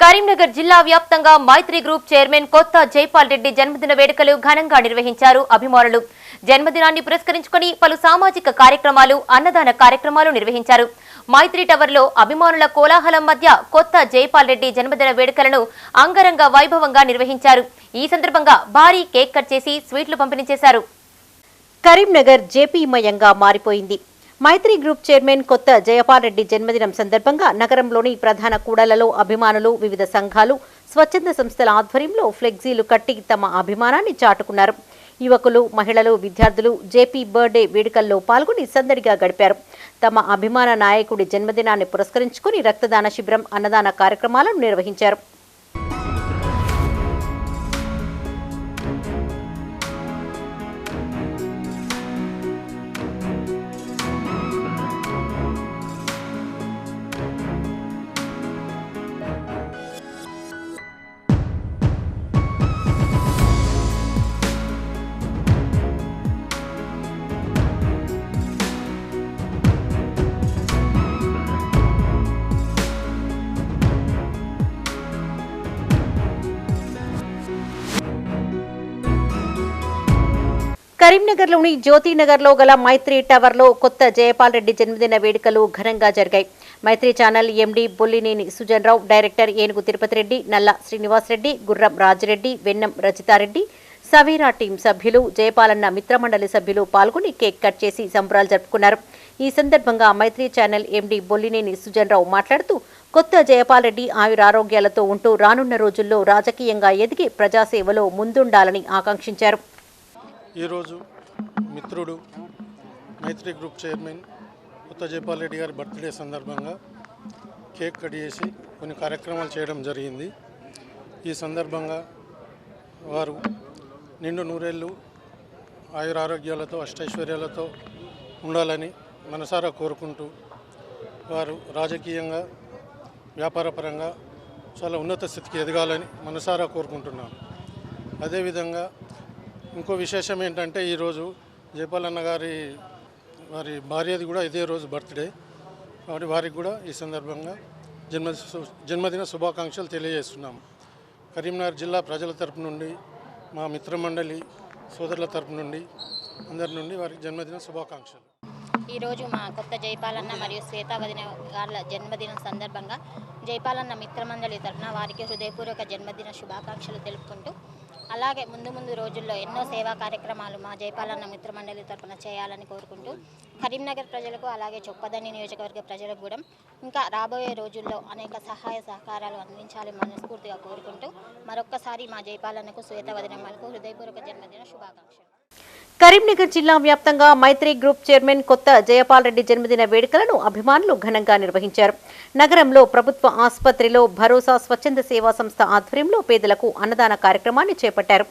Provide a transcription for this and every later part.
కరీంనగర్ జిల్లా వ్యాప్తంగా మైత్రి group chairman కొత్త జైపాల్ రెడ్డి జన్మదిన వేడుకలు ఘనంగా నిర్వహించారు అభిమానులు. జన్మదినాన్ని పురస్కరించుకుని పలు సామాజిక కార్యక్రమాలు, అన్నదాన కార్యక్రమాలు నిర్వహించారు. మైత్రి టవర్ లో అభిమానుల కోలాహలం మధ్య కొత్త జైపాల్ రెడ్డి జన్మదిన వేడుకలను అంగరంగ వైభవంగా నిర్వహించారు. ఈ సందర్భంగా భారీ కేక్ కట్ చేసి స్వీట్లు పంపిణీ చేశారు. కరీంనగర్ జేపీమయంగా మారిపోయింది. మైత్రి గ్రూప్ చైర్మన్ కొత్త జైపాల్ రెడ్డి జన్మదినం సందర్భంగా నగరంలోని ప్రధాన కూడళ్లలో అభిమానులు, వివిధ సంఘాలు, స్వచ్ఛంద సంస్థల ఆధ్వర్యంలో ఫ్లెక్సీలు కట్టి తమ అభిమానాన్ని చాటుకున్నారు. యువకులు, మహిళలు, విద్యార్థులు జేపీ బర్త్డే వేడుకల్లో పాల్గొని సందడిగా గడిపారు. తమ అభిమాన నాయకుడి జన్మదినాన్ని పురస్కరించుకుని రక్తదాన శిబిరం, అన్నదాన కార్యక్రమాలను నిర్వహించారు. కరీంనగర్లోని జ్యోతినగర్లో గల మైత్రి టవర్లో కొత్త జైపాల్ రెడ్డి జన్మదిన వేడుకలు ఘనంగా జరిగాయి. మైత్రి ఛానల్ ఎండీ బొల్లినేని సుజన్ రావు, డైరెక్టర్ ఏనుగు తిరుపతి రెడ్డి, నల్ల శ్రీనివాస్ రెడ్డి, గుర్రం రాజిరెడ్డి, వెన్నం రజితారెడ్డి, సవీరా టీం సభ్యులు, జయపాలన్న మిత్రమండలి సభ్యులు పాల్గొని కేక్ కట్ చేసి సంబరాలు జరుపుకున్నారు. ఈ సందర్భంగా మైత్రి ఛానల్ ఎండీ బొల్లినేని సుజన్ రావు మాట్లాడుతూ కొత్త జైపాల్ రెడ్డి ఆయురారోగ్యాలతో ఉంటూ రానున్న రోజుల్లో రాజకీయంగా ఎదిగి ప్రజాసేవలో ముందుండాలని ఆకాంక్షించారు. ఈరోజు మిత్రుడు మైత్రి గ్రూప్ చైర్మన్ కొత్త జైపాల్ రెడ్డి గారి బర్త్డే సందర్భంగా కేక్ కట్ చేసి కొన్ని కార్యక్రమాలు చేయడం జరిగింది. ఈ సందర్భంగా వారు నిండు నూరేళ్ళు ఆయురారోగ్యాలతో, అష్టైశ్వర్యాలతో ఉండాలని మనసారా కోరుకుంటూ, వారు రాజకీయంగా, వ్యాపారపరంగా చాలా ఉన్నత స్థితికి ఎదగాలని మనసారా కోరుకుంటున్నాను. అదేవిధంగా ఇంకో విశేషం ఏంటంటే ఈరోజు జైపాల్ అన్న వారి భార్యది కూడా ఇదే రోజు బర్త్డే, కాబట్టి వారికి కూడా ఈ సందర్భంగా జన్మదిన శుభాకాంక్షలు తెలియజేస్తున్నాము. కరీంనగర్ జిల్లా ప్రజల తరపు నుండి, మా మిత్రమండలి సోదరుల తరపు నుండి, అందరి నుండి వారికి జన్మదిన శుభాకాంక్షలు. ఈరోజు మా కొత్త జైపాలన్న మరియు శ్వేతావదిన గార్ల జన్మదినం సందర్భంగా జైపాలన్న మిత్రమండలి తరఫున వారికి హృదయపూర్వక జన్మదిన శుభాకాంక్షలు తెలుపుకుంటూ, అలాగే ముందు రోజుల్లో ఎన్నో సేవా కార్యక్రమాలు మా జైపాలన్న మిత్రమండలి తరఫున చేయాలని కోరుకుంటూ, కరీంనగర్ ప్రజలకు అలాగే చొప్పదండి నియోజకవర్గ ప్రజలకు కూడా ఇంకా రాబోయే రోజుల్లో అనేక సహాయ సహకారాలు అందించాలని మనస్ఫూర్తిగా కోరుకుంటూ, మరొక్కసారి మా జైపాలన్నకు శ్వేతవదినమ్మలకు హృదయపూర్వక జన్మదిన శుభాకాంక్షలు. కరీంనగర్ జిల్లా వ్యాప్తంగా మైత్రి గ్రూప్ చైర్మన్ కొత్త జైపాల్ రెడ్డి జన్మదిన వేడుకలను అభిమానులు ఘనంగా నిర్వహించారు. నగరంలో ప్రభుత్వ ఆసుపత్రిలో భరోసా స్వచ్ఛంద సేవా సంస్థ ఆధ్వర్యంలో పేదలకు అన్నదాన కార్యక్రమాన్ని చేపట్టారు.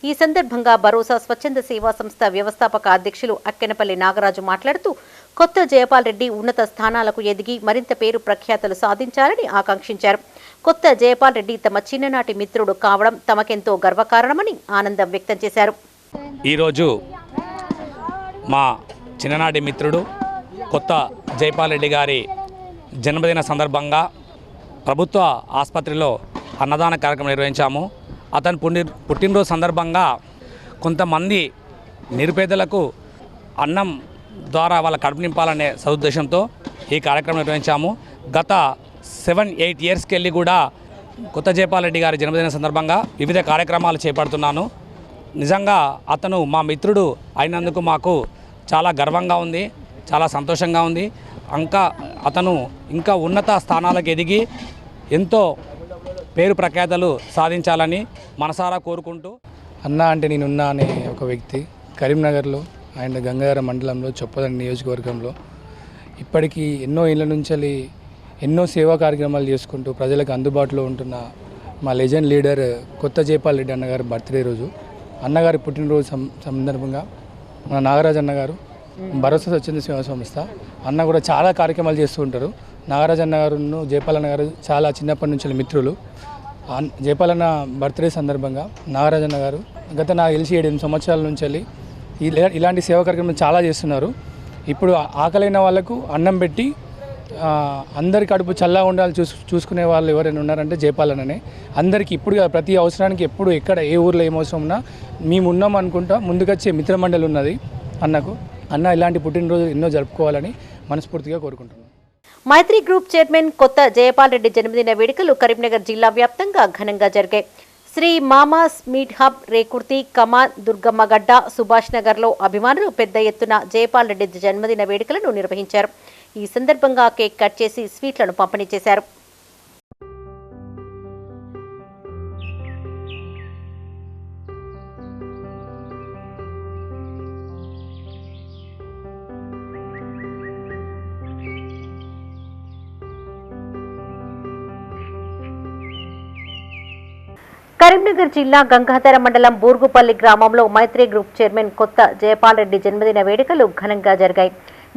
ఈ సందర్భంగా భరోసా స్వచ్ఛంద సేవా సంస్థ వ్యవస్థాపక అధ్యక్షులు అక్కెనపల్లి నాగరాజు మాట్లాడుతూ కొత్త జైపాల్ రెడ్డి ఉన్నత స్థానాలకు ఎదిగి మరింత పేరు ప్రఖ్యాతలు సాధించాలని ఆకాంక్షించారు. కొత్త జైపాల్ రెడ్డి తమ చిన్ననాటి మిత్రుడు కావడం తమకెంతో గర్వకారణమని ఆనందం వ్యక్తం చేశారు. ఈరోజు మా చిన్ననాటి మిత్రుడు కొత్త జైపాల్ రెడ్డి గారి జన్మదిన సందర్భంగా ప్రభుత్వ ఆసుపత్రిలో అన్నదాన కార్యక్రమం నిర్వహించాము. అతని పుట్టినరోజు సందర్భంగా కొంతమంది నిరుపేదలకు అన్నం ద్వారా వాళ్ళ కడుపు నింపాలనే సదుద్దేశంతో ఈ కార్యక్రమం నిర్వహించాము. గత 7-8 ఇయర్స్కి వెళ్ళి కూడా కొత్త జైపాల్ రెడ్డి గారి జన్మదిన సందర్భంగా వివిధ కార్యక్రమాలు చేపడుతున్నాను. నిజంగా అతను మా మిత్రుడు అయినందుకు మాకు చాలా గర్వంగా ఉంది, చాలా సంతోషంగా ఉంది. అతను ఇంకా ఉన్నత స్థానాలకు ఎదిగి ఎంతో పేరు ప్రఖ్యాతలు సాధించాలని మనసారా కోరుకుంటూ, అన్న అంటే నేనున్నా అనే ఒక వ్యక్తి కరీంనగర్లో అండ్ గంగాధర మండలంలో చొప్పదండి నియోజకవర్గంలో ఇప్పటికీ ఎన్నో ఏళ్ళ నుంచి ఎన్నో సేవా కార్యక్రమాలు చేసుకుంటూ ప్రజలకు అందుబాటులో ఉంటున్న మా లెజెండ్ లీడర్ కొత్త జైపాల్ రెడ్డి అన్నగారి బర్త్డే రోజు, అన్నగారి పుట్టినరోజు సందర్భంగా మన నాగరాజ్ అన్నగారు భరోసా స్వచ్ఛంద సేవా సంస్థ అన్న కూడా చాలా కార్యక్రమాలు చేస్తూ ఉంటారు. నాగరాజ్ అన్నగారును జైపాల్ అన్న గారు చాలా చిన్నప్పటి నుంచి మిత్రులు. జైపాల్ అన్న బర్త్డే సందర్భంగా నాగరాజ్ అన్న గారు గత నాకు తెలిసి 7-8 సంవత్సరాల నుంచి ఇలాంటి సేవా కార్యక్రమాలు చాలా చేస్తున్నారు. ఇప్పుడు ఆకలైన వాళ్లకు అన్నం పెట్టి అందరి కడుపు చల్లగా ఉండాలి చూసుకునే వాళ్ళు ఎవరైనా ఉన్నారంటే జయపాలననే. అందరికీ ఇప్పుడు ప్రతి అవసరానికి ఎప్పుడు ఎక్కడ ఏ ఊర్లో ఏం అవసరం ఉన్నా మేము ఉన్నాం అనుకుంటా ముందుకొచ్చే మిత్రమండలి ఉన్నది అన్నకు. అన్న ఇలాంటి పుట్టినరోజు ఎన్నో జరుపుకోవాలని మనస్ఫూర్తిగా కోరుకుంటున్నాను. మైత్రి గ్రూప్ చైర్మన్ కొత్త జయపాల్ రెడ్డి జన్మదిన వేడుకలు కరీంనగర్ జిల్లా వ్యాప్తంగా ఘనంగా జరిగాయి. శ్రీ మామాస్ మీట్ హబ్, రేకుర్తి, కమాన్, దుర్గమ్మగడ్డ, సుభాష్ నగర్లో అభిమానులు పెద్ద ఎత్తున జయపాల్ రెడ్డి జన్మదిన వేడుకలను నిర్వహించారు. ఈ సందర్భంగా కేక్ కట్ చేసి స్వీట్లను పంపిణీ చేశారు. కరీంనగర్ జిల్లా గంగాధర మండలం బూర్గుపల్లి గ్రామంలో మైత్రి గ్రూప్ చైర్మన్ కొత్త జయపాల్ రెడ్డి జన్మదిన వేడుకలు ఘనంగా జరిగాయి.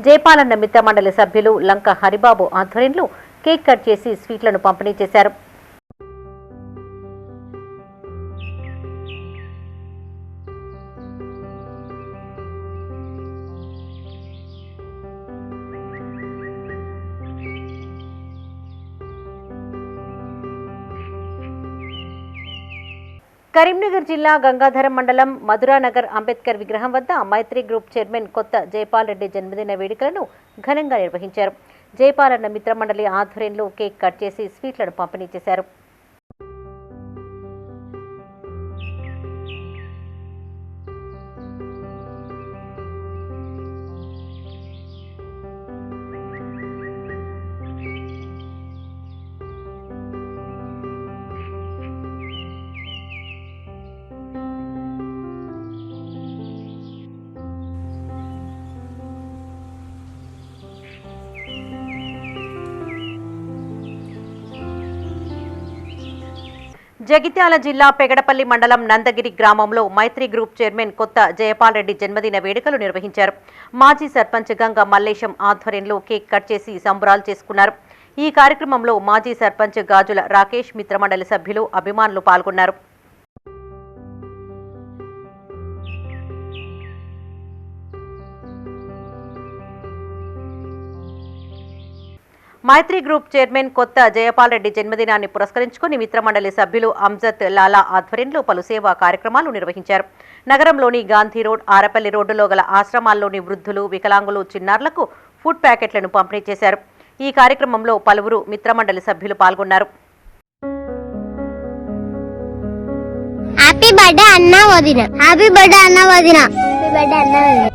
జయపాలన్న మిత్ర మండలి సభ్యులు లంక హరిబాబు ఆధ్వర్యంలో కేక్ కట్ చేసి స్వీట్లను పంపిణీ చేశారు. కరీంనగర్ జిల్లా గంగాధరం మండలం మధురానగర్ అంబేద్కర్ విగ్రహం వద్ద మైత్రి గ్రూప్ చైర్మన్ కొత్త జయపాల్ రెడ్డి జన్మదిన వేడుకలను ఘనంగా నిర్వహించారు. జయపాలన్న మిత్ర మండలి ఆధ్వర్యంలో కేక్ కట్ చేసి స్వీట్లను పంపిణీ చేశారు. జగిత్యాల జిల్లా పెగడపల్లి మండలం నందగిరి గ్రామంలో మైత్రి గ్రూప్ చైర్మన్ కొత్త జయపాల్ రెడ్డి జన్మదిన వేడుకలు నిర్వహించారు. మాజీ సర్పంచ్ గంగ మల్లేశం ఆధ్వర్యంలో కేక్ కట్ చేసి సంబరాలు చేసుకున్నారు. ఈ కార్యక్రమంలో మాజీ సర్పంచ్ గాజుల రాకేష్, మిత్రమండలి సభ్యులు, అభిమానులు పాల్గొన్నారు. మైత్రి గ్రూప్ చైర్మన్ కొత్త జయపాల్ రెడ్డి జన్మదినాన్ని పురస్కరించుకుని మిత్రమండలి సభ్యులు అంజద్ లాలా ఆధ్వర్యంలో పలు సేవా కార్యక్రమాలు నిర్వహించారు. నగరంలోని గాంధీ రోడ్, ఆరపల్లి రోడ్డులో గల ఆశ్రమాల్లోని వృద్ధులు, వికలాంగులు, చిన్నారులకు ఫుడ్ ప్యాకెట్లను పంపిణీ చేశారు. ఈ కార్యక్రమంలో పలువురు మిత్రమండలి సభ్యులు పాల్గొన్నారు. హ్యాపీ బర్త్డే అన్న వదిన, హ్యాపీ బర్త్డే అన్న వదిన, హ్యాపీ బర్త్డే అన్న వదిన.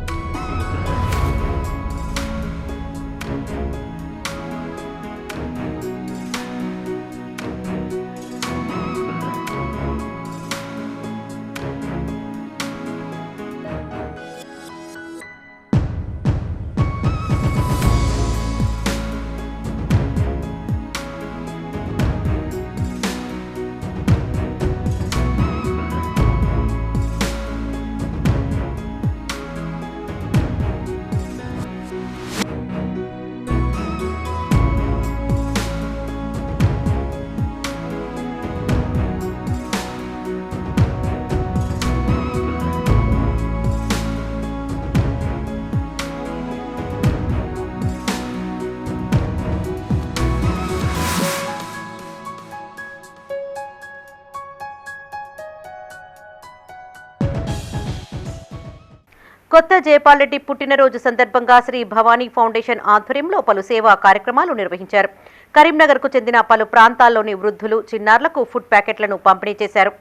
కొత్త జయపాల్ రెడ్డి పుట్టినరోజు సందర్భంగా శ్రీ భవానీ ఫౌండేషన్ ఆధ్వర్యంలో పలు సేవా కార్యక్రమాలు నిర్వహించారు. కరీంనగర్కు చెందిన పలు ప్రాంతాల్లోని వృద్ధులు, చిన్నారులకు ఫుడ్ ప్యాకెట్లను పంపిణీ చేశారు.